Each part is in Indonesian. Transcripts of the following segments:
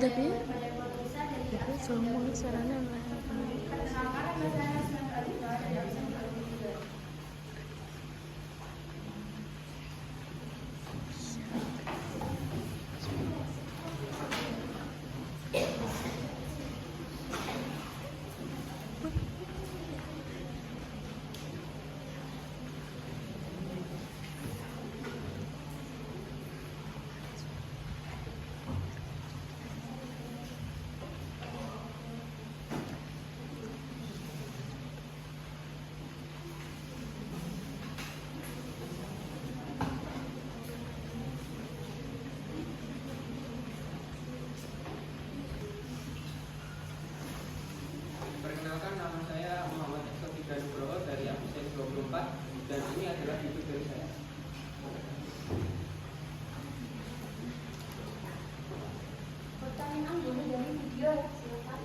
Tapi semua sarana Perkenalkan, nama saya Muhammad Eka Nugroho dari absen 24 dan ini adalah YouTube dari saya. Pertanyaan boleh dari video ya, silakan.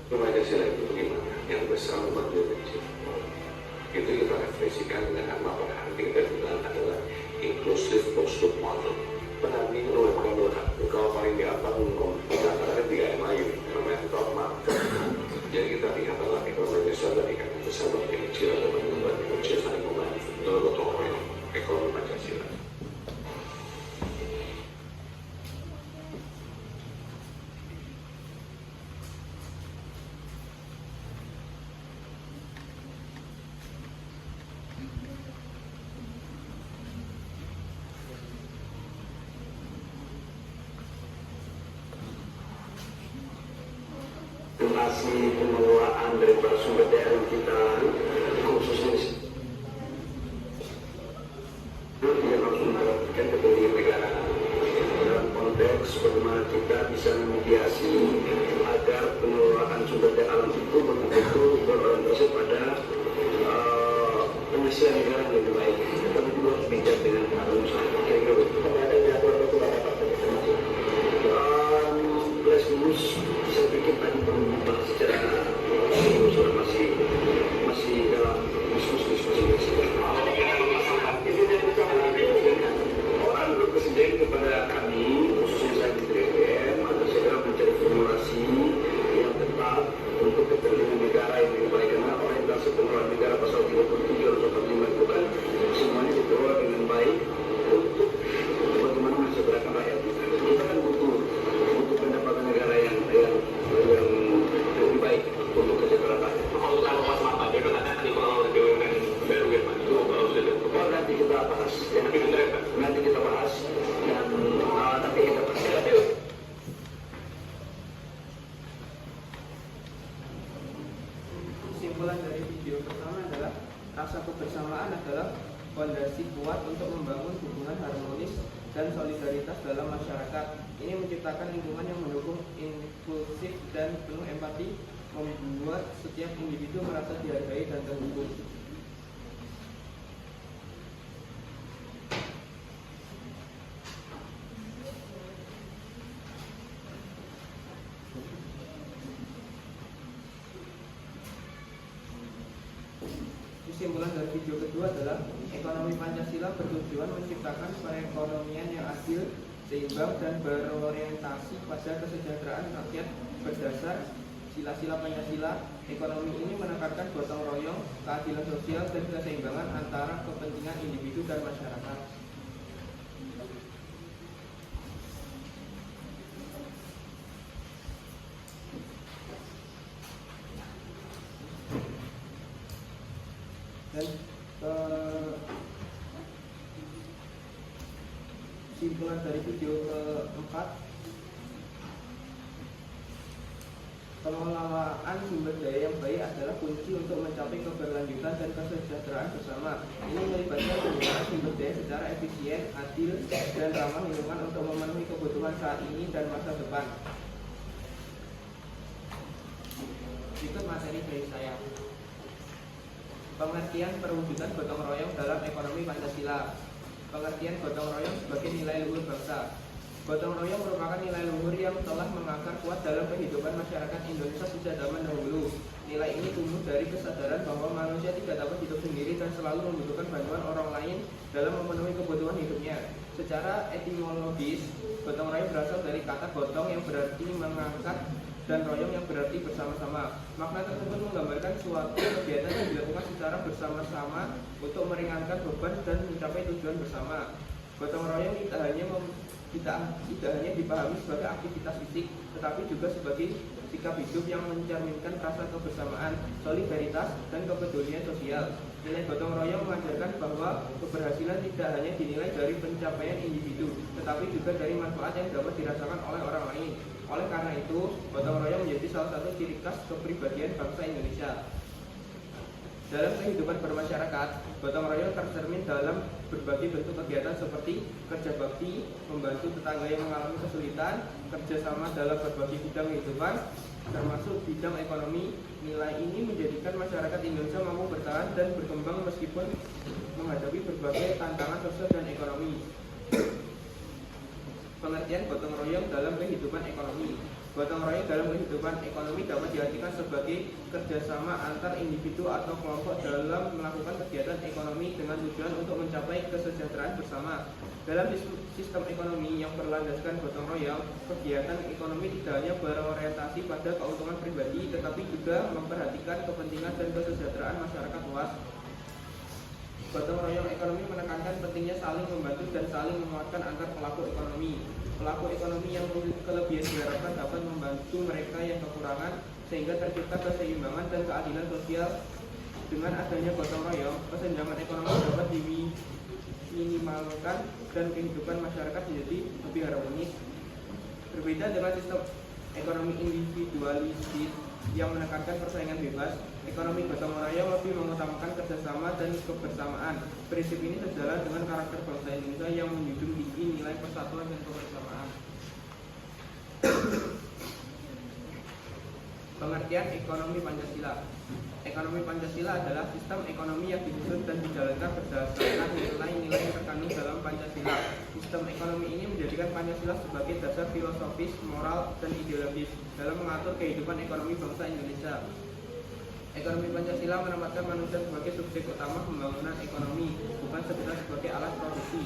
Pancasila itu bagaimana? Yang besar umat Indonesia itu kita refleksikan dengan nama pada hari kita bilang adalah inklusif postur model. Penami melakukan kalau paling di atas kita ada 3 MAU mentor market. Jadi kita lihat adalah ekonomi besar dari kata besar bagi kecil atau membantu kecil saling membantu dalam gotong royong ekonomi Pancasila. Donasi pengelolaan daripada sumber daya kita khususnya yang harus memperhatikan kepentingan negara dalam konteks bagaimana kita bisa memediasi agar pengelolaan sumber daya alam itu betul-betul berorientasi pada pengisian negara yang lebih baik. Tapi juga harus bijak dengan keharusan. Kira-kira betul. Ada jadwal betul ada apa? Kelas lulus saya pikir tadi perlu dibahas secara sudah masih dalam diskusi. Orang berpresiden kepada kami khususnya saya di DPR agar segera mencari formulasi yang tepat untuk kepentingan negara yang lebih baik karena orientasi pengelolaan negara pasal 37 atau 45 itu Rasa kebersamaan adalah fondasi kuat untuk membangun hubungan harmonis dan solidaritas dalam masyarakat. Ini menciptakan lingkungan yang mendukung, inklusif, dan penuh empati, membuat setiap individu merasa dihargai dan terhubung. Kesimpulan dari video kedua adalah ekonomi Pancasila bertujuan menciptakan perekonomian yang adil, seimbang, dan berorientasi pada kesejahteraan rakyat berdasar sila-sila Pancasila. Ekonomi ini menekankan gotong royong, keadilan sosial, dan keseimbangan antara kepentingan individu dan masyarakat. Dan kesimpulan dari video keempat, pengelolaan sumber daya yang baik adalah kunci untuk mencapai keberlanjutan dan kesejahteraan bersama. Ini melibatkan penggunaan sumber daya secara efisien, adil, dan ramah lingkungan untuk memenuhi kebutuhan saat ini dan masa depan. Berikut materi dari saya. Pengertian perwujudan gotong royong dalam ekonomi Pancasila. Pengertian gotong royong sebagai nilai luhur bangsa. Gotong royong merupakan nilai luhur yang telah mengakar kuat dalam kehidupan masyarakat Indonesia sejak zaman dahulu. Nilai ini tumbuh dari kesadaran bahwa manusia tidak dapat hidup sendiri dan selalu membutuhkan bantuan orang lain dalam memenuhi kebutuhan hidupnya. Secara etimologis, gotong royong berasal dari kata gotong yang berarti mengangkat dan royong yang berarti bersama-sama. Makna tersebut menggambarkan suatu kegiatan yang dilakukan secara bersama-sama untuk meringankan beban dan mencapai tujuan bersama. Gotong royong tidak hanya dipahami sebagai aktivitas fisik, tetapi juga sebagai sikap hidup yang mencerminkan rasa kebersamaan, solidaritas, dan kepedulian sosial. Nilai gotong royong mengajarkan bahwa keberhasilan tidak hanya dinilai dari pencapaian individu, tetapi juga dari manfaat yang dapat dirasakan oleh orang lain. Oleh karena itu, gotong royong menjadi salah satu ciri khas kepribadian bangsa Indonesia. Dalam kehidupan bermasyarakat, gotong royong tercermin dalam berbagai bentuk kegiatan seperti kerja bakti, membantu tetangga yang mengalami kesulitan, kerjasama dalam berbagai bidang kehidupan, termasuk bidang ekonomi. Nilai ini menjadikan masyarakat Indonesia mampu bertahan dan berkembang meskipun menghadapi berbagai tantangan sosial dan ekonomi. Pengertian gotong royong dalam kehidupan ekonomi. Gotong royong dalam kehidupan ekonomi dapat diartikan sebagai kerjasama antar individu atau kelompok dalam melakukan kegiatan ekonomi dengan tujuan untuk mencapai kesejahteraan bersama. Dalam sistem ekonomi yang berlandaskan gotong royong, kegiatan ekonomi tidak hanya berorientasi pada keuntungan pribadi, tetapi juga memperhatikan kepentingan dan kesejahteraan masyarakat luas. Gotong royong ekonomi menekankan pentingnya saling membantu dan saling menguatkan antar pelaku ekonomi. Pelaku ekonomi yang memiliki kelebihan diharapkan dapat membantu mereka yang kekurangan, sehingga tercipta keseimbangan dan keadilan sosial. Dengan adanya gotong royong, kesenjangan ekonomi dapat diminimalkan dan kehidupan masyarakat menjadi lebih harmonis. Berbeda dengan sistem ekonomi individualistis yang menekankan persaingan bebas, ekonomi gotong royong lebih mengutamakan kerjasama dan kebersamaan. Prinsip ini sejalan dengan karakter bangsa Indonesia yang menjunjung tinggi nilai persatuan dan kebersamaan. Pengertian ekonomi Pancasila. Ekonomi Pancasila adalah sistem ekonomi yang disusun dan dijalankan berdasarkan nilai-nilai yang terkandung dalam Pancasila. Sistem ekonomi ini menjadikan Pancasila sebagai dasar filosofis, moral, dan ideologis dalam mengatur kehidupan ekonomi bangsa Indonesia. Ekonomi Pancasila menempatkan manusia sebagai subjek utama pembangunan ekonomi, bukan sekedar sebagai alat produksi.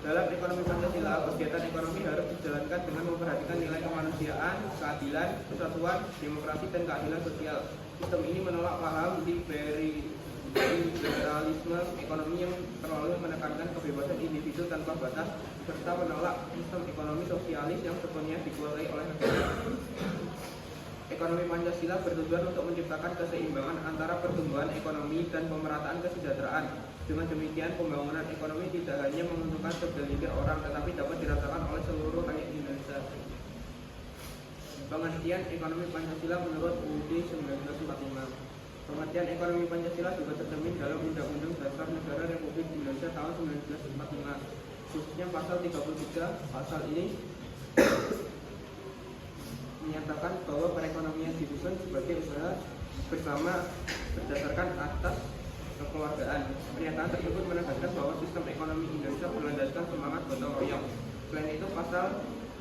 Dalam ekonomi Pancasila, kegiatan ekonomi harus dijalankan dengan memperhatikan nilai kemanusiaan, keadilan, kesatuan, demokrasi, dan keadilan sosial. Sistem ini menolak paham liberalisme ekonomi yang terlalu menekankan kebebasan individu tanpa batas, serta menolak sistem ekonomi sosialis yang sepenuhnya dikuasai oleh negara. Ekonomi Pancasila bertujuan untuk menciptakan keseimbangan antara pertumbuhan ekonomi dan pemerataan kesejahteraan. Dengan demikian, pembangunan ekonomi tidak hanya menguntungkan segelintir orang, tetapi dapat dirasakan oleh seluruh rakyat Indonesia. Pengertian ekonomi Pancasila menurut UUD 1945. Pengertian ekonomi Pancasila juga tercermin dalam Undang-Undang Negara Republik Indonesia tahun 1945, khususnya pasal 33. Pasal ini menyatakan bahwa perekonomian disusun sebagai usaha bersama berdasarkan asas kekeluargaan. Pernyataan tersebut menegaskan bahwa sistem ekonomi Indonesia berlandaskan semangat gotong royong. Selain itu, pasal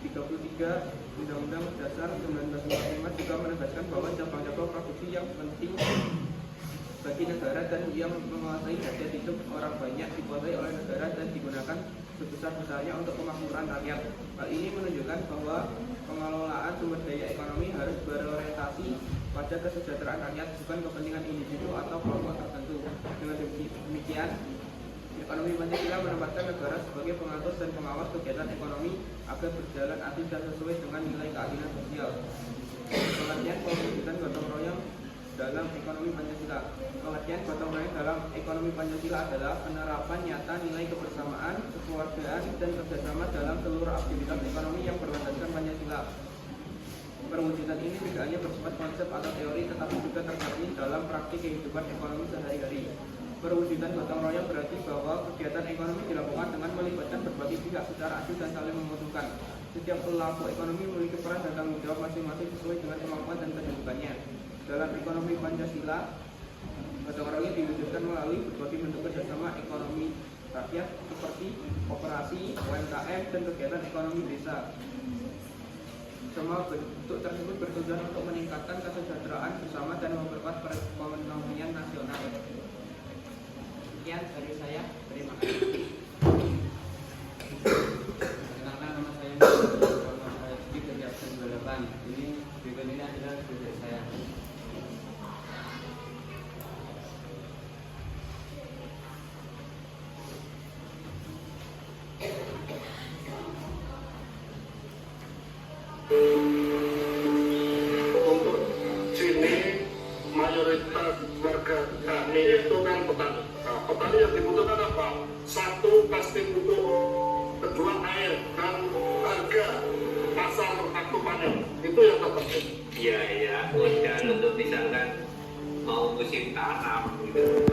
33 Undang-Undang Dasar 1945 juga menegaskan bahwa cabang-cabang produksi yang penting bagi negara dan yang menguasai hajat hidup orang banyak dikuasai oleh negara dan digunakan sebesar-besarnya untuk kemakmuran rakyat. Hal ini menunjukkan bahwa pengelolaan sumber daya ekonomi harus berorientasi pada kesejahteraan rakyat, bukan kepentingan individu atau kelompok tertentu. Dengan demikian, ekonomi Pancasila menempatkan negara sebagai pengatur dan pengawas kegiatan ekonomi agar berjalan adil dan sesuai dengan nilai keadilan sosial. Pengertian perwujudan gotong royong dalam ekonomi Pancasila. Pengertian gotong royong dalam ekonomi Pancasila adalah penerapan nyata nilai kebersamaan, kekeluargaan, dan kerjasama dalam seluruh aktivitas ekonomi yang berlandaskan Pancasila. Perwujudan ini tidak hanya bersifat konsep atau teori, tetapi juga tercermin dalam praktik kehidupan ekonomi sehari-hari. Perwujudan gotong royong berarti bahwa kegiatan ekonomi dilakukan dengan melibatkan berbagai pihak secara adil dan saling menguntungkan. Setiap pelaku ekonomi memiliki peran dan tanggung jawab masing-masing sesuai dengan kemampuan dan kedudukannya. Dalam ekonomi Pancasila, gotong royong diwujudkan melalui berbagai bentuk kerjasama ekonomi rakyat seperti koperasi, UMKM, dan kegiatan ekonomi desa. Semua bentuk tersebut bertujuan untuk meningkatkan kesejahteraan bersama dan memperkuat perekonomian nasional. Sekian dari saya, terima kasih. Perkenalkan, nama saya Muhammad Haji dari absen 28. Ini berikut ini adalah project saya. Untuk sini mayoritas warga kami itu kan petani. Nah, petani yang dibutuhkan apa? Satu, pasti butuh, kedua air, dan harga pasar waktu panen. Itu yang terpenting. Iya, modal untuk misalkan mau musim tanam gitu.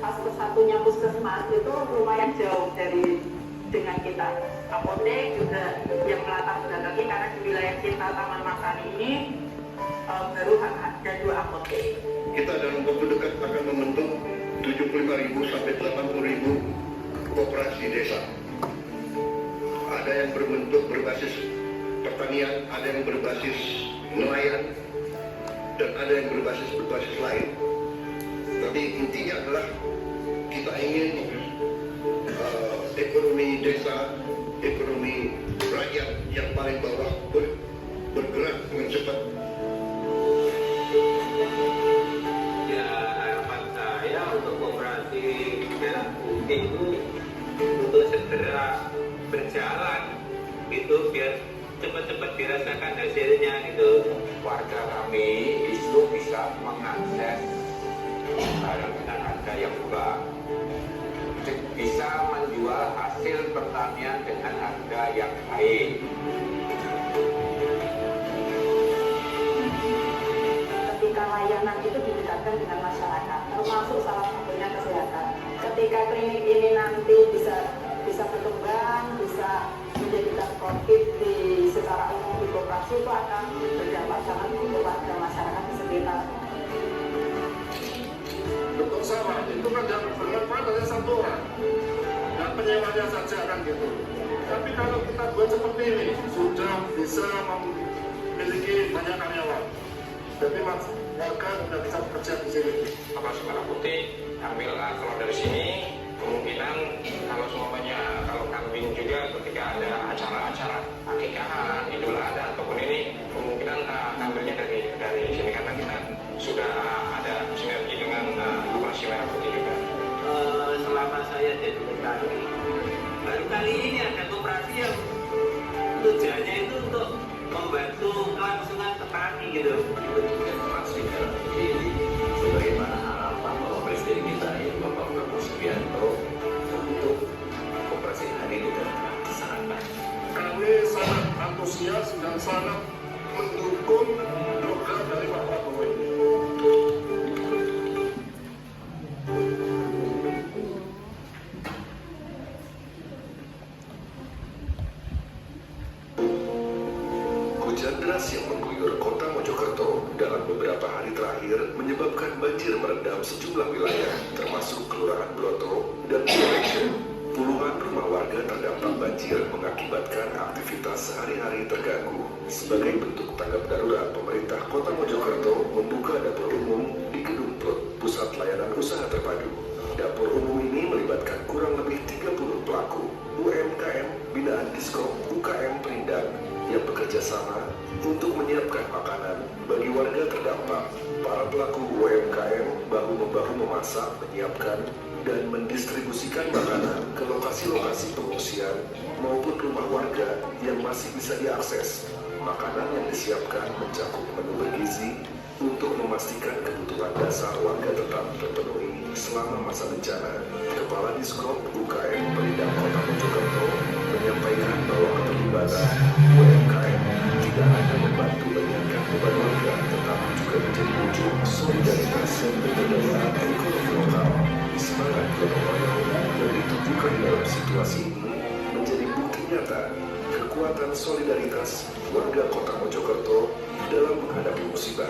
Satu-satunya puskesmas itu lumayan jauh dari dengan kita. Apotek juga yang melatar belakangi karena di wilayah kita Taman Makan ini baru ada 2 apotek. Kita dalam waktu dekat akan membentuk 75.000 sampai 80.000 koperasi desa. Ada yang berbentuk berbasis pertanian, ada yang berbasis nelayan, dan ada yang berbasis lain. Tapi intinya adalah kita ingin ekonomi desa, ekonomi rakyat yang paling bawah bergerak dengan cepat. Ya, harapan saya untuk koperasi merah putih itu untuk segera berjalan itu biar cepat-cepat dirasakan hasilnya gitu. Warga kami itu bisa mengakses barang dengan harga yang murah, bisa menjual hasil pertanian dengan harga yang baik. Ketika layanan itu didekatkan dengan masyarakat, termasuk salah satunya kesehatan. Ketika klinik ini nanti bisa berkembang, bisa menjadikan profit secara umum di koperasi, itu akan berdampak sangat untuk warga masyarakat di sekitar. Untuk sawah itu kan yang bermanfaat hanya satu orang, dan penyewanya saja kan gitu. Tapi kalau kita buat seperti ini, sudah bisa memiliki banyak karyawan. Jadi warga sudah bisa bekerja di sini. Koperasi merah putih ambil kalau dari sini kemungkinan kalau semuanya kalau kambing juga ketika ada acara-acara akikahan, Idul Adha ataupun ini kemungkinan ambilnya dari sini karena kita sudah ada sinergi dengan koperasi merah putih juga. Selama saya jadi petani, baru kali ini ada koperasi yang tujuannya itu untuk membantu kelangsungan petani gitu. Masih dalam ini sebagaimana harapan Bapak Presiden kita ini Bapak Prabowo Subianto untuk koperasi hari ini sangat baik. Kami sangat antusias dan sangat mendukung program dari Pak Prabowo ini. deras yang mengguyur kota Mojokerto dalam beberapa hari terakhir menyebabkan banjir merendam sejumlah wilayah, termasuk Kelurahan Broto dan Cilenceng. Puluhan rumah warga terdampak banjir mengakibatkan aktivitas sehari-hari terganggu. Sebagai bentuk tanggap darurat, pemerintah Kota Mojokerto membuka dapur umum di Gedung PLUT, Pusat Layanan Usaha Terpadu. Dapur umum ini melibatkan kurang lebih 30 pelaku UMKM binaan Diskop UKM Perindan yang bekerja sama untuk menyiapkan makanan bagi warga terdampak. Para pelaku UMKM bahu-membahu memasak, menyiapkan, dan mendistribusikan makanan ke lokasi-lokasi pengungsian maupun rumah warga yang masih bisa diakses. Makanan yang disiapkan mencakup menu bergizi untuk memastikan kebutuhan dasar warga tetap terpenuhi selama masa bencana. Kepala Diskop UKM Perindan Kota Mojokerto menyampaikan bahwa keterlibatan UMKM tidak hanya membantu meringankan beban warga, tetapi juga menjadi wujud solidaritas dan pemberdayaan ekonomi lokal. Semangat gotong royong yang ditunjukkan dalam situasi ini menjadi bukti nyata kekuatan solidaritas warga Kota Mojokerto dalam menghadapi musibah.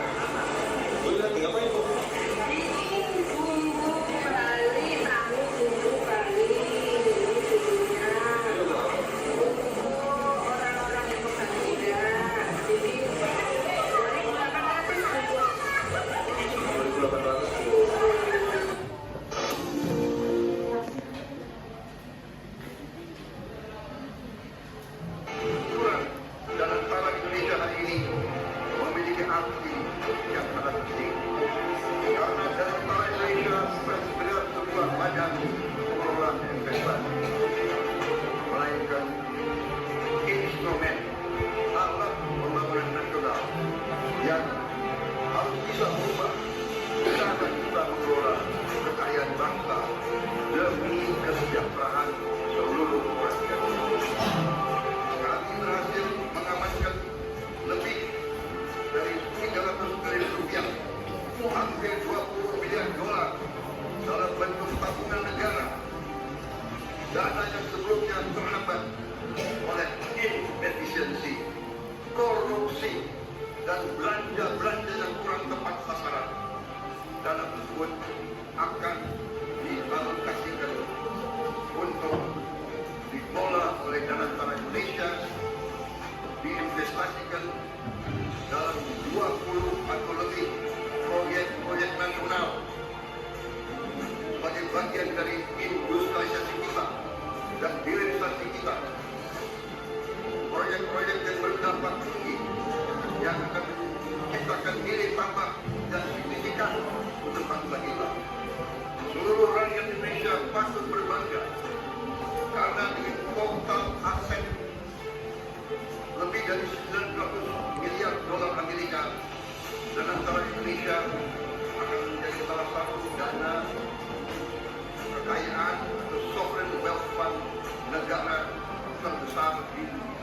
Dana yang sebelumnya terhambat oleh inefisiensi, korupsi, dan belanja-belanja yang kurang tepat sasaran. Dana tersebut akan dialokasikan untuk dikelola oleh Dana Tara Indonesia, diinvestasikan dalam 20 atau lebih proyek-proyek nasional sebagai bagian dari industrialisasi kita dan hilirisasi kita. Proyek-proyek yang berdampak tinggi yang akan menciptakan nilai tambah dan signifikan untuk bangsa kita. Seluruh rakyat Indonesia patut berbangga karena dengan total aset lebih dari 900 miliar dolar Amerika, Dana Tara Indonesia akan menjadi salah satu dana kekayaan atau sovereign wealth fund negara terbesar di dunia.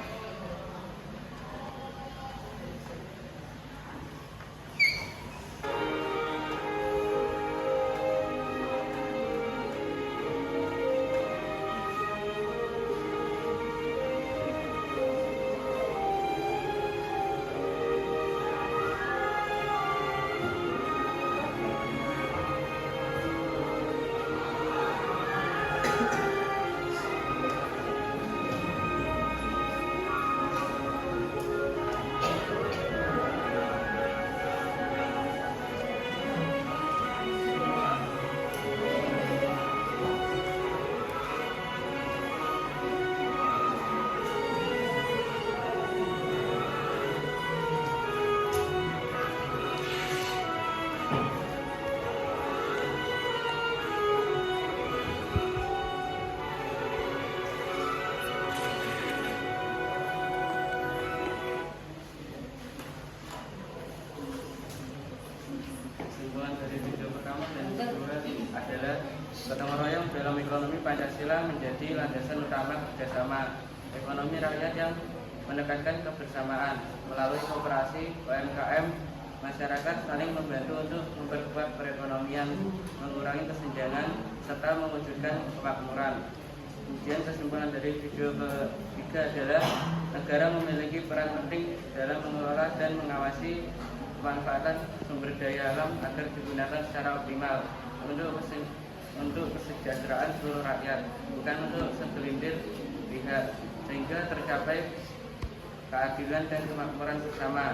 Adalah gotong royong dalam ekonomi Pancasila menjadi landasan utama kerjasama ekonomi rakyat yang menekankan kebersamaan melalui kooperasi UMKM. Masyarakat saling membantu untuk memperkuat perekonomian, mengurangi kesenjangan, serta mewujudkan kemakmuran. Kemudian kesimpulan dari video ketiga adalah negara memiliki peran penting dalam mengelola dan mengawasi pemanfaatan sumber daya alam agar digunakan secara optimal untuk kesejahteraan seluruh rakyat, bukan untuk segelintir pihak, sehingga tercapai keadilan dan kemakmuran bersama.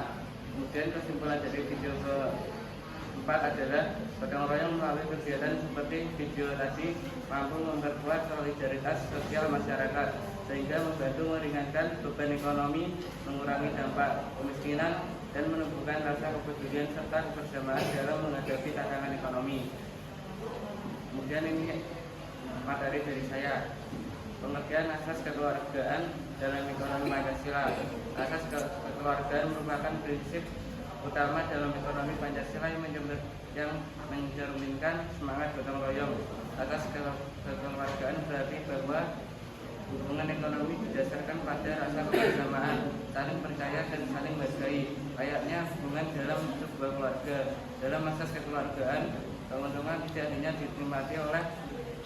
Kemudian kesimpulan dari video keempat adalah gotong royong melalui kegiatan seperti video tadi mampu memperkuat solidaritas sosial masyarakat, sehingga membantu meringankan beban ekonomi, mengurangi dampak kemiskinan, dan menumbuhkan rasa kepedulian serta kebersamaan dalam menghadapi tantangan ekonomi. Kemudian ini materi dari saya. Pengertian asas kekeluargaan dalam ekonomi Pancasila. Asas kekeluargaan merupakan prinsip utama dalam ekonomi Pancasila yang mencerminkan semangat gotong royong. Asas kekeluargaan berarti bahwa hubungan ekonomi didasarkan pada rasa kebersamaan, saling percaya dan saling menghargai, layaknya hubungan dalam sebuah keluarga. Dalam asas kekeluargaan, keuntungan tidak hanya dinikmati oleh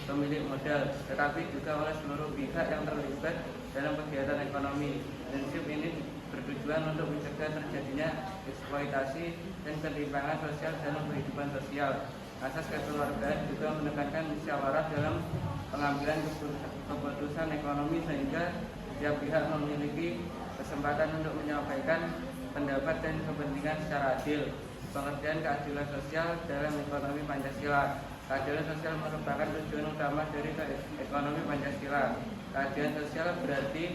pemilik modal, tetapi juga oleh seluruh pihak yang terlibat dalam kegiatan ekonomi. Prinsip ini bertujuan untuk mencegah terjadinya eksploitasi dan ketimpangan sosial dalam kehidupan sosial. Asas kekeluargaan juga menekankan musyawarah dalam pengambilan keputusan ekonomi, sehingga setiap pihak memiliki kesempatan untuk menyampaikan pendapat dan kepentingan secara adil. Pengertian keadilan sosial dalam ekonomi Pancasila. Keadilan sosial merupakan tujuan utama dari ekonomi Pancasila. Keadilan sosial berarti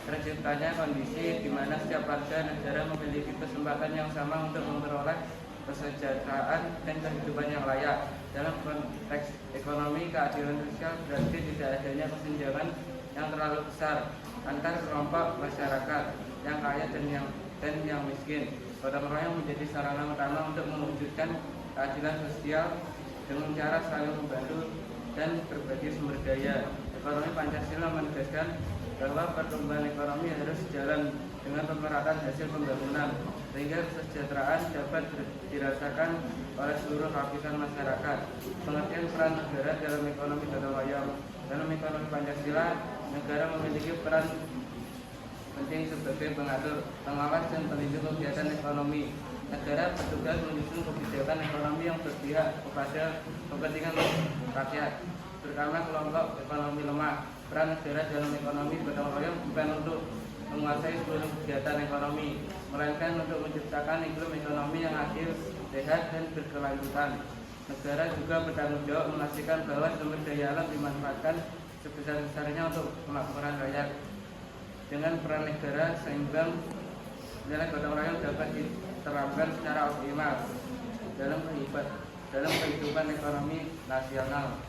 terciptanya kondisi di mana setiap warga negara memiliki kesempatan yang sama untuk memperoleh kesejahteraan dan kehidupan yang layak. Dalam konteks ekonomi, keadilan sosial berarti tidak adanya kesenjangan yang terlalu besar antar kelompok masyarakat yang kaya dan yang miskin. Gotong royong menjadi sarana utama untuk mewujudkan keadilan sosial dengan cara saling membantu dan berbagi sumber daya. Ekonomi Pancasila menegaskan bahwa pertumbuhan ekonomi harus jalan dengan pemerataan hasil pembangunan, sehingga kesejahteraan dapat dirasakan oleh seluruh lapisan masyarakat. Pengertian peran negara dalam ekonomi gotong royong. Dalam ekonomi Pancasila, negara memiliki peran penting sebagai pengatur, pengawas, dan pelindung kegiatan ekonomi. Negara bertugas menyusun kebijakan ekonomi yang berpihak kepada kepentingan rakyat, terutama kelompok ekonomi lemah. Peran negara dalam ekonomi gotong royong bukan untuk menguasai seluruh kegiatan ekonomi, melainkan untuk menciptakan iklim ekonomi yang adil, sehat, dan berkelanjutan. Negara juga bertanggung jawab memastikan bahwa sumber daya alam dimanfaatkan sebesar-besarnya untuk kemakmuran rakyat. Dengan peran negara seimbang, nilai gotong royong dapat diterapkan secara optimal dalam kehidupan ekonomi nasional.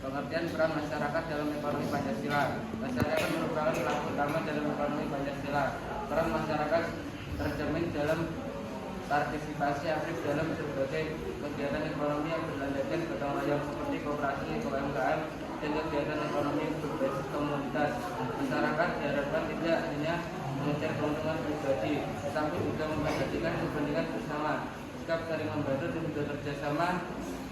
Pengertian peran masyarakat dalam ekonomi Pancasila. Masyarakat merupakan pelaku utama dalam ekonomi Pancasila. Peran masyarakat tercermin dalam partisipasi aktif dalam berbagai kegiatan ekonomi yang berlandaskan gotong royong seperti koperasi, UMKM, dan kegiatan ekonomi berbasis komunitas. Masyarakat diharapkan tidak hanya mengejar keuntungan pribadi, tetapi juga memperhatikan kepentingan bersama. Sikap saling membantu dan bekerja sama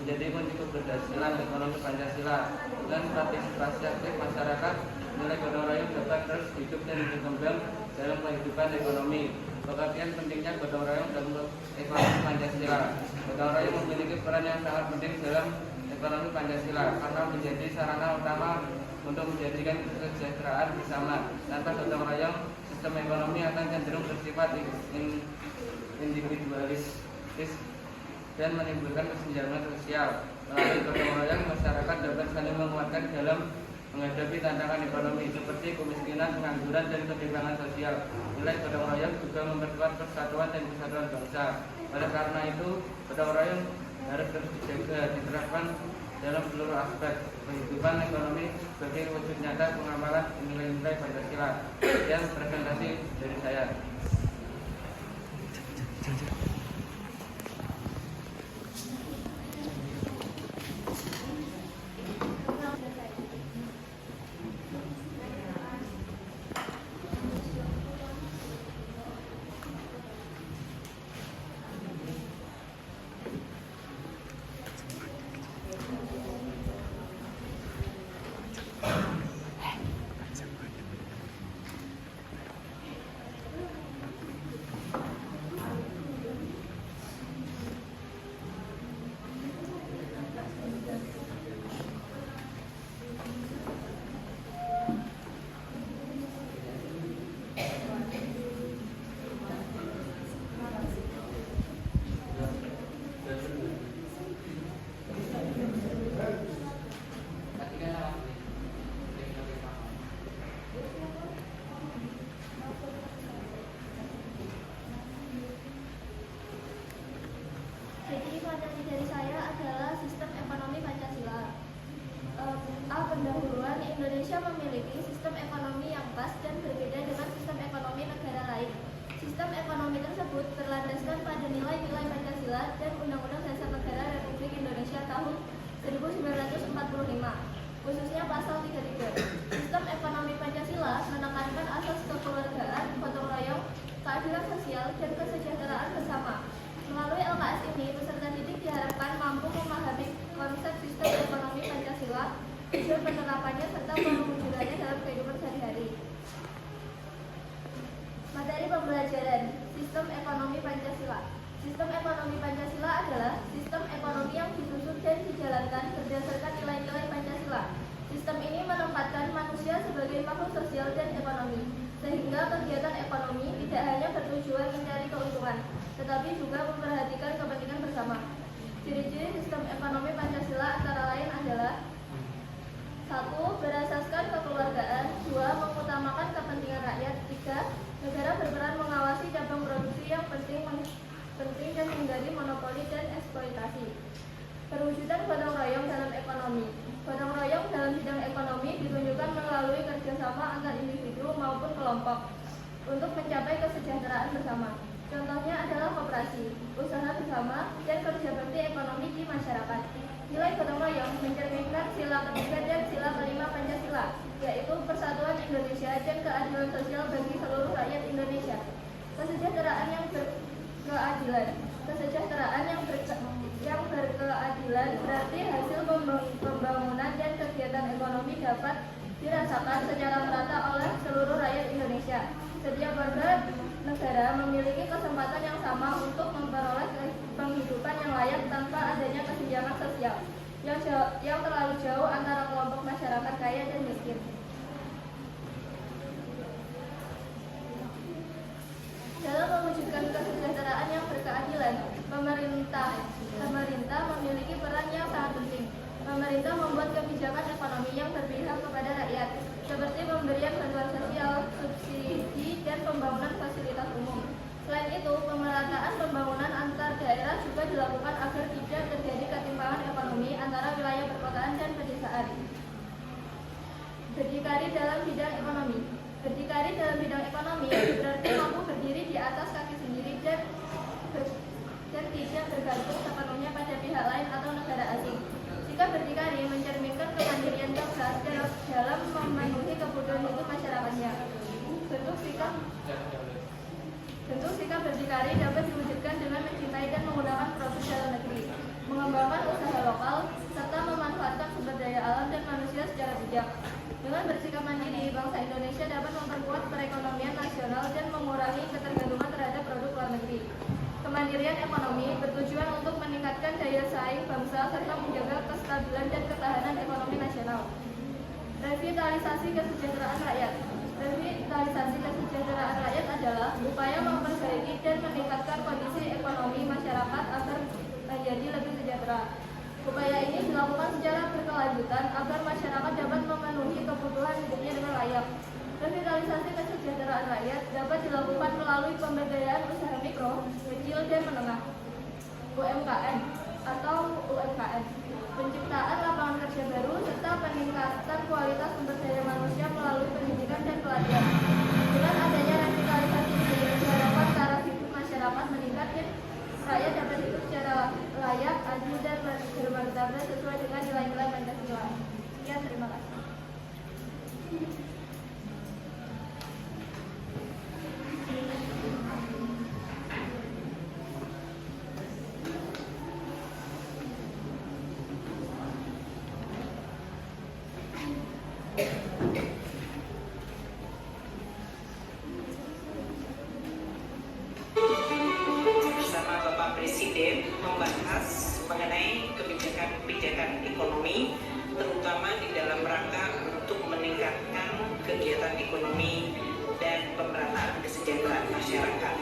menjadi kunci keberhasilan ekonomi Pancasila. Dengan partisipasi aktif masyarakat, nilai gotong royong dapat terus hidup dan berkembang dalam kehidupan ekonomi. Pengertian pentingnya gotong royong dalam ekonomi Pancasila. Gotong royong memiliki peran yang sangat penting dalam ekonomi Pancasila karena menjadi sarana utama untuk menjadikan kesejahteraan bersama. Tanpa gotong royong, sistem ekonomi akan cenderung bersifat individualis dan menimbulkan kesenjangan sosial. Melalui gotong royong, masyarakat dapat saling menguatkan dalam menghadapi tantangan ekonomi seperti kemiskinan, pengangguran, dan ketimpangan sosial. Nilai gotong royong juga memperkuat persatuan dan kesatuan bangsa. Oleh karena itu, gotong royong harus terus dijaga, diterapkan dalam seluruh aspek kehidupan ekonomi sebagai wujud nyata pengamalan nilai-nilai Pancasila. Yang presentasi dari saya. Indonesia memiliki sistem ekonomi yang pas dan berbeda dengan sistem ekonomi negara lain. Sistem ekonomi tersebut berlandaskan pada nilai-nilai Pancasila dan Undang-Undang Dasar Negara Republik Indonesia tahun 1945, khususnya pasal 33. Sistem ekonomi Pancasila menekankan asas kekeluargaan, gotong royong, keadilan sosial, dan kesejahteraan bersama. Melalui LKS ini, peserta didik diharapkan mampu memahami konsep sistem ekonomi Pancasila, tujuan penerapannya, serta mewujudkannya dalam kehidupan sehari-hari. Materi pembelajaran Sistem Ekonomi Pancasila. Sistem ekonomi Pancasila adalah sistem ekonomi yang disusun dan dijalankan berdasarkan nilai-nilai Pancasila. Sistem ini menempatkan manusia sebagai makhluk sosial dan ekonomi, sehingga kegiatan ekonomi tidak hanya bertujuan mencari keuntungan, tetapi juga memperhatikan kepentingan bersama. Ciri-ciri sistem ekonomi Pancasila antara lain adalah: 1. Berasaskan kekeluargaan. 2. Mengutamakan kepentingan rakyat. 3. Negara berperan mengawasi cabang produksi yang penting dan menghindari monopoli dan eksploitasi. Perwujudan gotong royong dalam ekonomi. Gotong royong dalam bidang ekonomi ditunjukkan melalui kerjasama antar individu maupun kelompok untuk mencapai kesejahteraan bersama. Contohnya adalah koperasi, usaha bersama, dan kerja bakti ekonomi di masyarakat. Nilai gotong royong mencerminkan sila ketiga dan sila kelima Pancasila, yaitu persatuan Indonesia dan keadilan sosial bagi seluruh rakyat Indonesia. Kesejahteraan yang berkeadilan. Kesejahteraan yang berkeadilan berarti hasil pembangunan dan kegiatan ekonomi dapat dirasakan secara merata oleh seluruh rakyat Indonesia. Setiap warga negara memiliki kesempatan yang sama untuk memperoleh penghidupan yang layak tanpa adanya kesenjangan sosial yang terlalu jauh antara kelompok masyarakat kaya dan miskin. Dalam mewujudkan kesejahteraan yang berkeadilan, pemerintah memiliki peran yang sangat penting. Pemerintah membuat kebijakan ekonomi yang berpihak kepada rakyat, seperti pemberian bantuan sosial, subsidi, dan pembangunan fasilitas umum. Selain itu, pemerataan pembangunan antar daerah juga dilakukan agar tidak terjadi ketimpangan ekonomi antara wilayah perkotaan dan pedesaan. Berdikari dalam bidang ekonomi. Berdikari dalam bidang ekonomi berarti mampu berdiri di atas kaki sendiri dan tidak bergantung sepenuhnya pada pihak lain atau negara asing. Sikap berdikari mencerminkan kemandirian bangsa dalam memenuhi kebutuhan hidup masyarakatnya. Bentuk sikap berdikari dapat diwujudkan dengan mencintai dan menggunakan produk dalam negeri, mengembangkan usaha lokal, serta memanfaatkan sumber daya alam dan manusia secara bijak. Dengan bersikap mandiri, bangsa Indonesia dapat memperkuat perekonomian nasional dan mengurangi ketergantungan terhadap produk luar negeri. Kemandirian ekonomi bertujuan untuk meningkatkan daya saing bangsa serta menjaga kestabilan dan ketahanan ekonomi nasional. Revitalisasi kesejahteraan rakyat. Revitalisasi kesejahteraan rakyat adalah upaya memperbaiki dan meningkatkan kondisi ekonomi masyarakat agar menjadi lebih sejahtera. Upaya ini dilakukan secara berkelanjutan agar masyarakat dapat memenuhi kebutuhan hidupnya dengan layak. Revitalisasi kesejahteraan rakyat dapat dilakukan melalui pemberdayaan usaha mikro, kecil, dan menengah (UMKM) atau UMKM, penciptaan lapangan kerja baru, serta peningkatan kualitas sumber daya manusia melalui pendidikan dan pelatihan. Dengan adanya revitalisasi ini, diharapkan taraf hidup masyarakat meningkat dan rakyat dapat hidup secara layak, adil, dan bermartabat sesuai dengan nilai-nilai Pancasila. Ya, terima kasih. Bersama Bapak Presiden membahas mengenai kebijakan ekonomi, terutama di dalam rangka untuk meningkatkan kegiatan ekonomi dan pemerataan kesejahteraan masyarakat.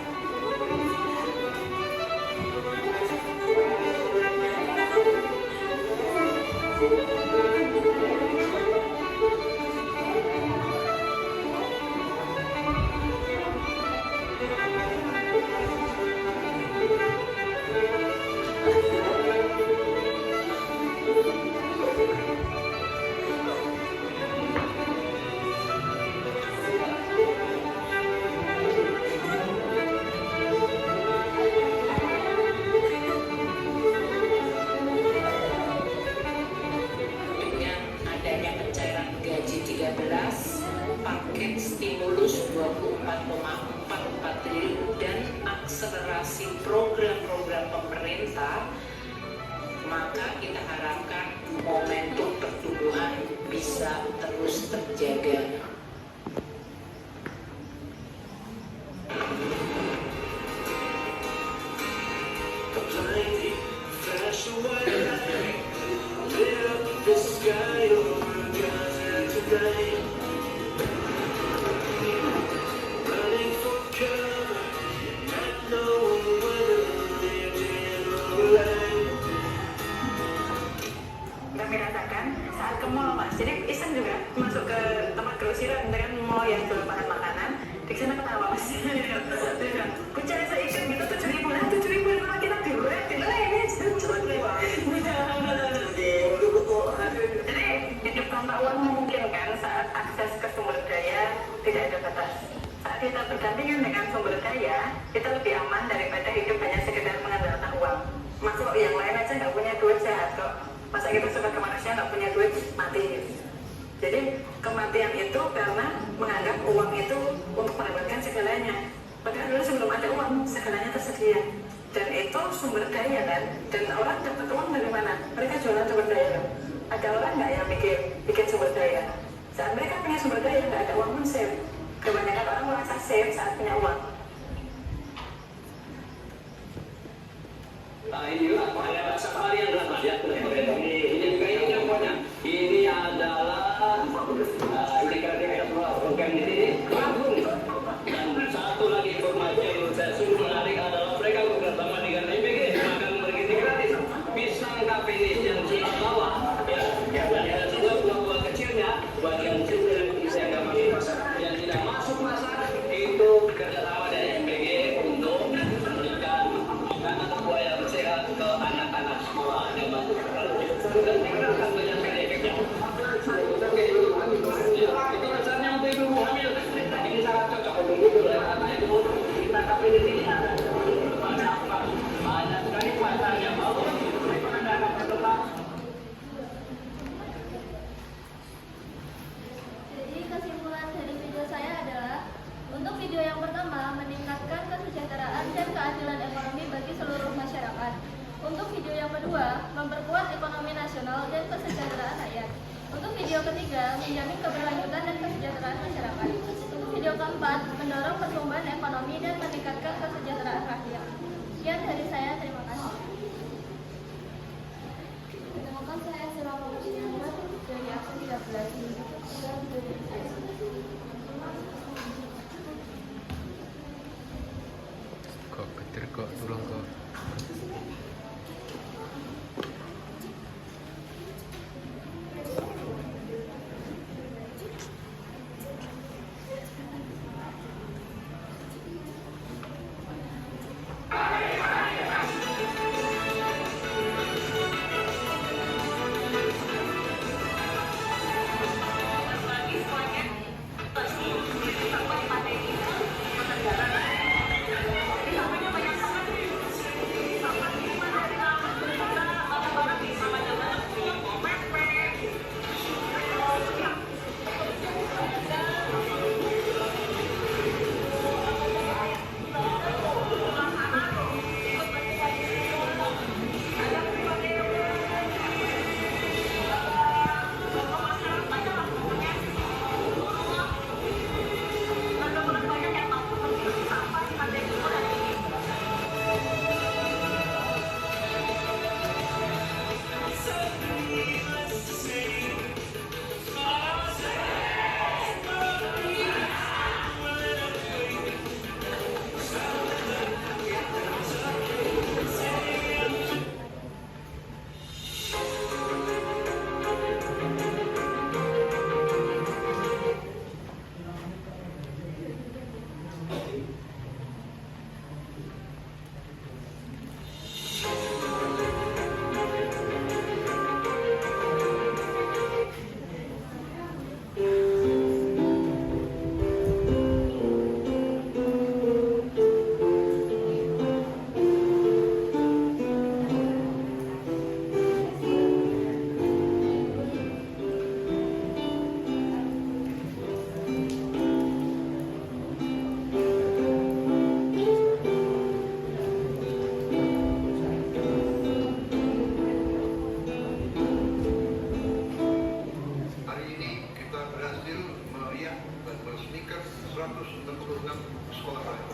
kami rasakan saat ke mall mas. Jadi iseng juga masuk ke tempat grosiran dengan mall yang jual bahan makanan. Di sana ketawa mas. Kucing saya ikan gitu 7.000 lah, 7.000 sama kita diurek, ini jadi hidup tanpa uang memungkinkan saat akses ke sumber daya tidak ada batas. Saat kita bergandengan dengan sumber daya, kita lebih aman daripada hidup hanya sekedar mengandalkan uang. Makhluk yang lain aja nggak punya duit sehat kok. Masa kita sebagai manusia nggak punya duit mati. Jadi kematian itu karena menganggap uang itu untuk mendapatkan segalanya. Padahal dulu sebelum ada uang, segalanya tersedia. Dan itu sumber daya kan. Dan orang dapat uang dari mana? Mereka jualan sumber daya. Ada orang nggak yang bikin sumber daya? Saat mereka punya sumber daya, nggak ada uang pun save. Kebanyakan orang merasa save saat punya uang. Nah ini ada safari yang berapa ya? Ini juga ini yang punya. Ini adalah indikator program di sini. Dan satu lagi informasi yang saya sungguh menarik adalah mereka bekerjasama dengan MPG akan begitu gratis pisang kapinis yang sudah bawah ya. Dan ada juga buah-buah kecilnya bagian kecil yang bisa nggak masuk pasar. Yang tidak masuk pasar itu kerjasama dari MPG untuk memberikan makanan buah yang sehat ke anak-anak sekolah yang masuk dan digunakan banyak efeknya. Itu rasanya untuk ibu hamil. Ini sangat cocok untuk ibu karena ibu kita tapi di sini ada banyak sekali pasar yang mau anak-anak tetap. Jadi kesimpulan dari video saya adalah untuk video yang pertama meningkatkan kesejahteraan dan keadilan ekonomi bagi seluruh masyarakat. Untuk video yang kedua memperkuat ekonomi nasional dan kesejahteraan rakyat. Untuk video ketiga menjamin keberlanjutan dan kesejahteraan masyarakat. Untuk video keempat mendorong pertumbuhan ekonomi dan meningkatkan kesejahteraan rakyat. Sekian dari saya, terima kasih. Perkenalkan saya Sirama Muslimat dari Aksi 13. Kok getir kok tulung kok.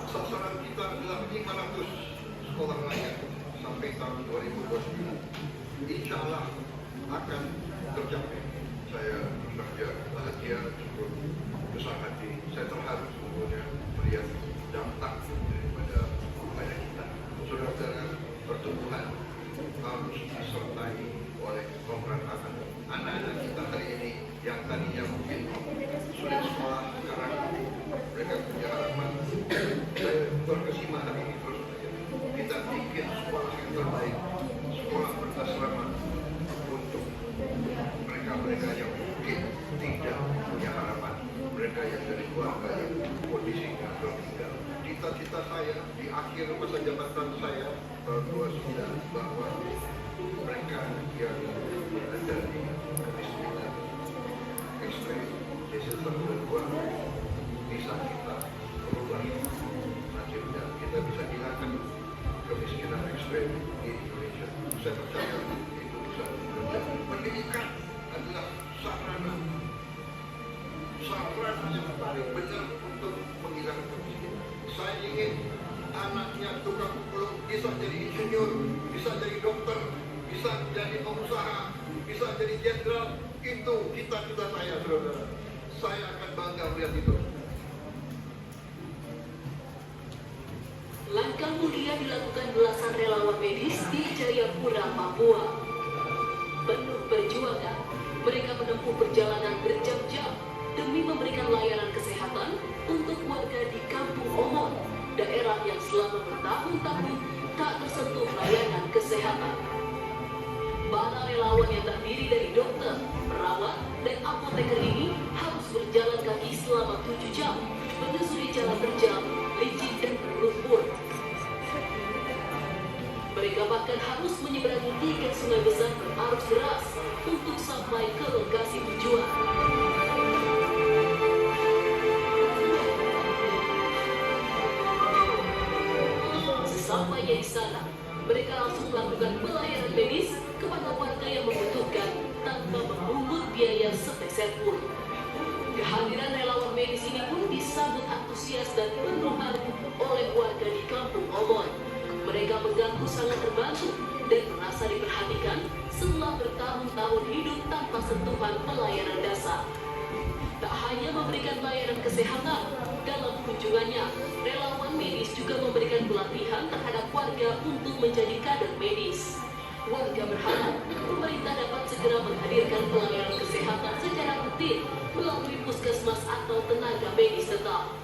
Sasaran kita adalah 500 sekolah layak sampai tahun 2029. Insya Allah akan tercapai. Saya saja bahagia, cukup besar hati. Saya terharu sesungguhnya melihat dampak daripada upaya kita. Saudara-saudara, pertumbuhan harus disertai oleh pemberantasan mereka yang mungkin tidak punya harapan, mereka yang dari keluarga yang kondisinya tertinggal. Cita-cita saya di akhir masa jabatan saya tahun 29 bahwa mereka yang ada di kemiskinan ekstrem, desa 1 dan 2 bisa kita berubah nasibnya, kita bisa hilangkan kemiskinan ekstrem di Indonesia. Saya percaya itu bisa terjadi. Pendidikan adalah sarana yang paling benar untuk menghilangkan kemiskinan. Saya ingin anaknya tukang peluk bisa jadi insinyur, bisa jadi dokter, bisa jadi pengusaha, bisa jadi jenderal. Itu cita-cita saya, saudara. Saya akan bangga melihat itu. Langkah mulia dilakukan belasan relawan medis di Jayapura, Papua. Penuh perjuangan, mereka menempuh perjalanan berjam-jam demi memberikan layanan kesehatan untuk warga di Kampung Omon, daerah yang selama bertahun-tahun tak tersentuh layanan kesehatan. Para relawan yang terdiri dari dokter, perawat, dan apoteker ini harus berjalan kaki selama 7 jam, menyusuri jalan terjal, licin dan berlumpur. Mereka bahkan harus menyeberangi 3 sungai besar berarus deras untuk sampai ke lokasi tujuan. Sesampainya di sana, mereka langsung melakukan pelayanan medis kepada warga yang membutuhkan tanpa memungut biaya sepeser pun. Kehadiran relawan medis ini pun disambut antusias dan penuh arti oleh warga di Kampung Omon. Mereka mengaku sangat terbantu dan merasa diperhatikan setelah bertahun-tahun hidup tanpa sentuhan pelayanan dasar. Tak hanya memberikan layanan kesehatan, dalam kunjungannya, relawan medis juga memberikan pelatihan terhadap warga untuk menjadi kader medis. Warga berharap pemerintah dapat segera menghadirkan pelayanan kesehatan secara rutin melalui puskesmas atau tenaga medis tetap.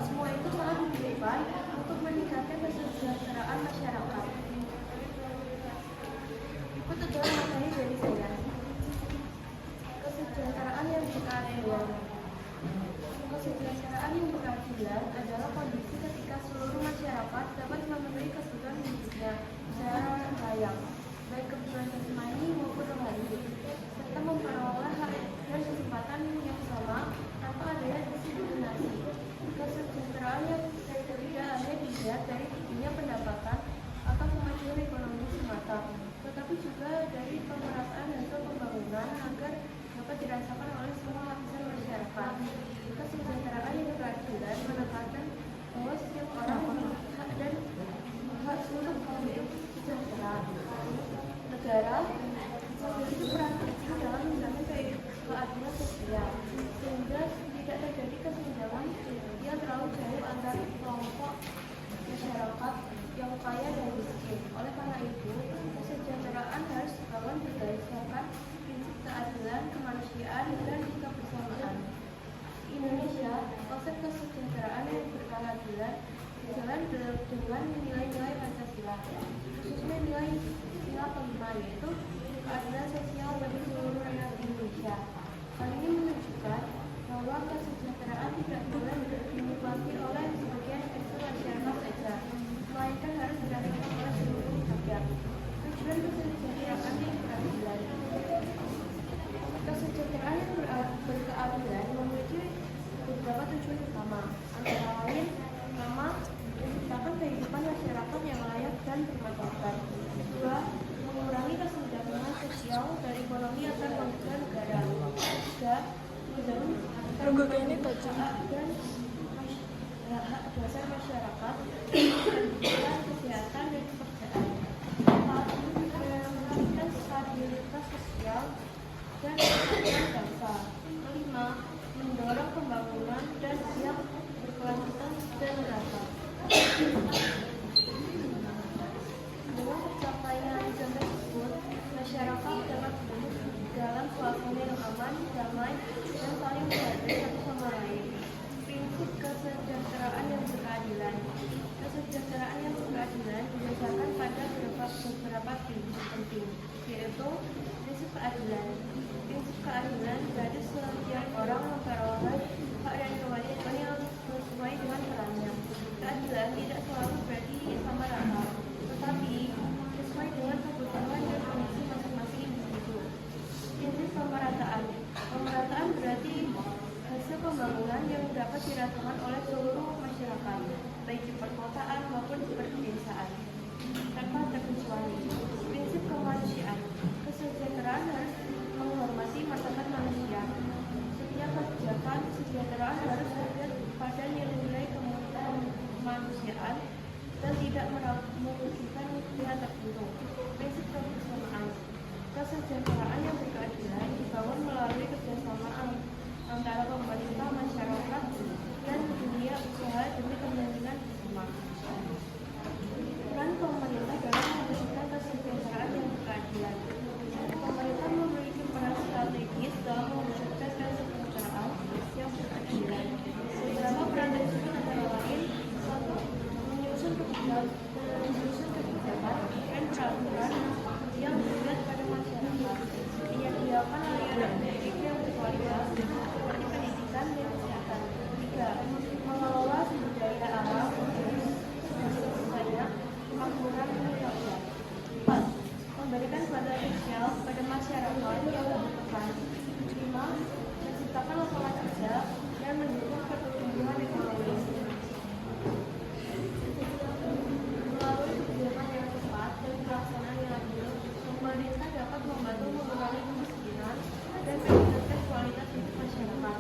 Semua itu sangat dibutuhkan untuk meningkatkan kesejahteraan masyarakat. Ketujuan materi dari saya, kesejahteraan yang berkeadilan. Kesejahteraan yang berkeadilan adalah kondisi ketika seluruh masyarakat dapat memenuhi kebutuhan hidupnya secara layak, baik kebutuhan jasmani maupun rohani, serta memperoleh hak dan kesempatan yang sama tanpa adanya diskriminasi. Kesejahteraan yang tidak hanya dilihat dari tingginya pendapatan atau kemajuan ekonomi semata, tetapi juga dari pemerataan hasil pembangunan agar dapat dirasakan oleh semua lapisan masyarakat. Kesejahteraan yang berkeadilan menekankan bahwa setiap orang memiliki hak dan hak untuk hidup sejahtera. Negara memiliki peran penting dalam menjamin keadilan sosial, sehingga tidak terjadi kesenjangan yang terlalu jauh antara kelompok masyarakat yang kaya dan miskin. Oleh karena itu, kesejahteraan harus dibangun berdasarkan prinsip keadilan, kemanusiaan, dan kebersamaan. Indonesia, konsep kesejahteraan yang berkeadilan berjalan dengan nilai-nilai Pancasila, khususnya nilai sila kelima, yaitu keadilan sosial bagi seluruh rakyat Indonesia. Hal ini menunjukkan bahwa kesejahteraan tidak boleh dinikmati oleh sebagian kecil masyarakat saja, melainkan dan bermartabat. Kedua, mengurangi kesenjangan sosial dan ekonomi akan mengubah negara. Tiga, menjamin hak dasar masyarakat, pendidikan, kesehatan, dan pekerjaan. Empat, mewujudkan stabilitas sosial dan kesejahteraan bangsa. Kelima, mendorong pembangunan dan siap berkelanjutan dan merata. Dengan pencapaian tersebut, masyarakat dapat hidup dalam suasana yang aman, damai, dan saling menghargai satu sama lain. Prinsip kesejahteraan yang berkeadilan. Kesejahteraan yang berkeadilan didasarkan pada beberapa prinsip penting, yaitu prinsip keadilan. Prinsip keadilan berarti setiap orang memperoleh hak dan kewajiban yang sesuai dengan perannya. Keadilan tidak selalu berarti sama rata, tetapi sesuai dengan kebutuhan dan kondisi masing-masing individu. Prinsip pemerataan. Pemerataan berarti hasil pembangunan yang dapat dirasakan oleh seluruh masyarakat, baik di perkotaan maupun di pedesaan, tanpa terkecuali. Prinsip kemanusiaan. Kesejahteraan harus menghormati martabat manusia. Setiap kebijakan kesejahteraan harus terlihat pada nilai-nilai kemanusiaan dan tidak merugikan pihak tertentu. Prinsip kebersamaan. Kesejahteraan yang berkeadilan dibangun melalui kerjasama antara pemerintah, masyarakat, dan dunia usaha demi kepentingan bersama. Peran pemerintah dalam mewujudkan kesejahteraan yang berkeadilan. Pemerintah memiliki peran strategis dalam mewujudkan kesejahteraan yang berkeadilan. Beberapa peran tersebut antara lain: 1. Menyusun kebijakan dan peraturan yang dilihat pada masyarakat, menyediakan layanan publik yang berkualitas seperti pendidikan dan kesehatan. 3. Mengelola sumber daya alam sebanyak kemakmuran rakyat. 4. Memberikan bantuan sosial pada masyarakat yang membutuhkan. 5. Menciptakan lapangan kerja dan mendukung pertumbuhan ekonomi. Melalui kebijakan yang tepat dan pelaksanaan yang adil, pemerintah dapat membantu mengurangi kemiskinan dan meningkatkan kualitas hidup masyarakat.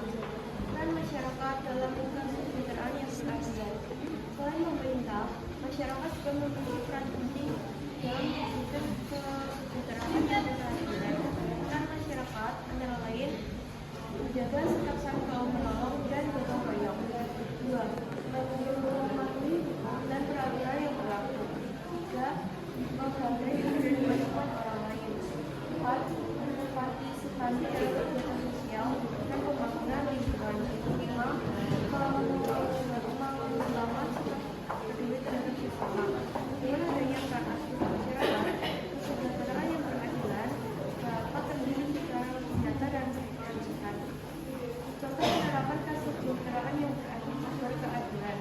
Peran masyarakat dalam kesejahteraan yang berkeadilan. Selain pemerintah, masyarakat juga memiliki peran penting dalam mewujudkan kesejahteraan yang berkeadilan. Peran masyarakat antara lain: menjaga sikap saling tolong-menolong dan gotong royong. 2. Mematuhi hukum dan peraturan yang berlaku. 3. Menghargai hak dan kewajiban orang lain. 4. Berpartisipasi dalam kegiatan sosial dan pembangunan lingkungan. 5. Membangun sikap peduli terhadap sesama. Dengan adanya peran aktif masyarakat, kesejahteraan yang berkeadilan dapat terjadi secara nyata dan signifikan. Contoh penerapan kesejahteraan yang berkeadilan.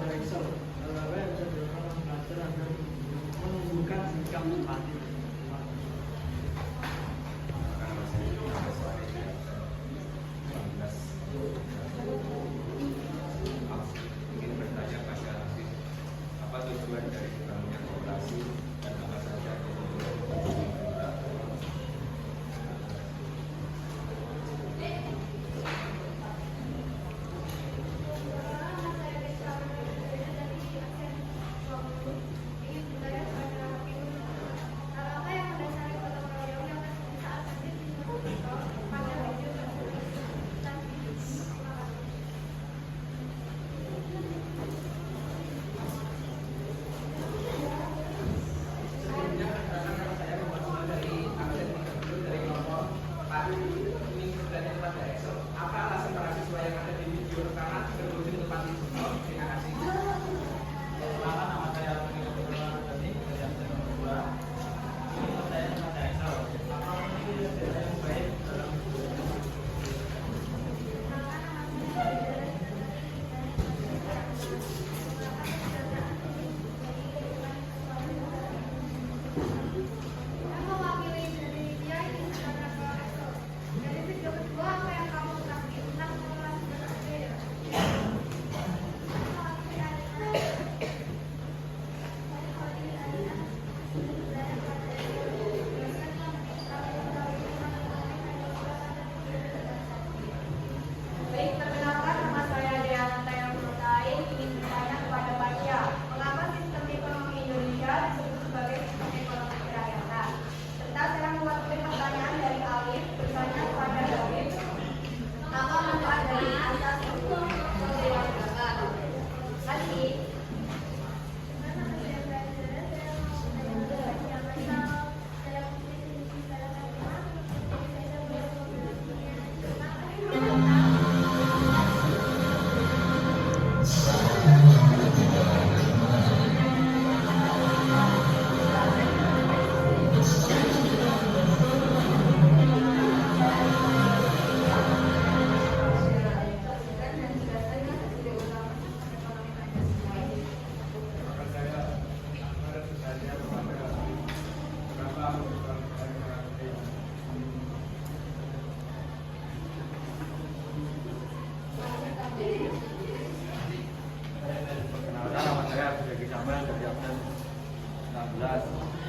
pada Excel. Apa yang bisa dilakukan oleh pelajar agar menumbuhkan sikap empati? Ingin bertanya pada Afif, apa tujuan dari dibangunnya koperasi dan apa saja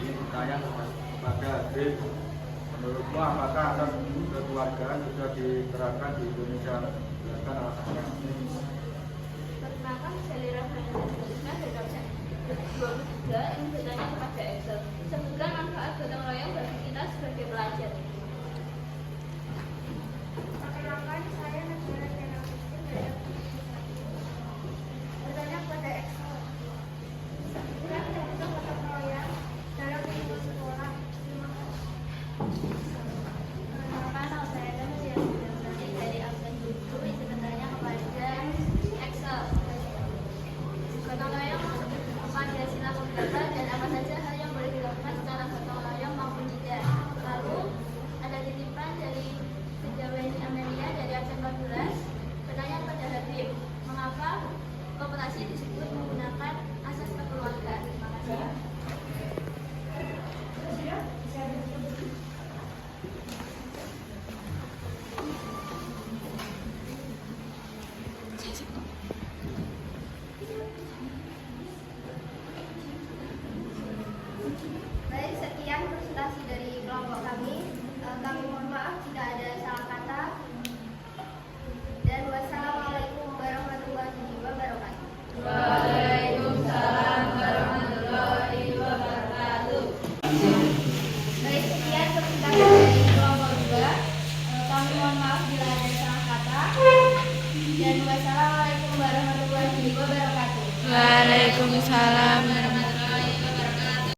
Ini bertanya kepada Adri, menurutmu apakah asas kekeluargaan sudah diterapkan di Indonesia? Silakan alasannya. Perkenalkan, saya Lira Ferdinand dari absen 23 yang bertanya kepada Excel. Sebutkan manfaat gotong royong bagi kita sebagai pelajar. Perkenalkan,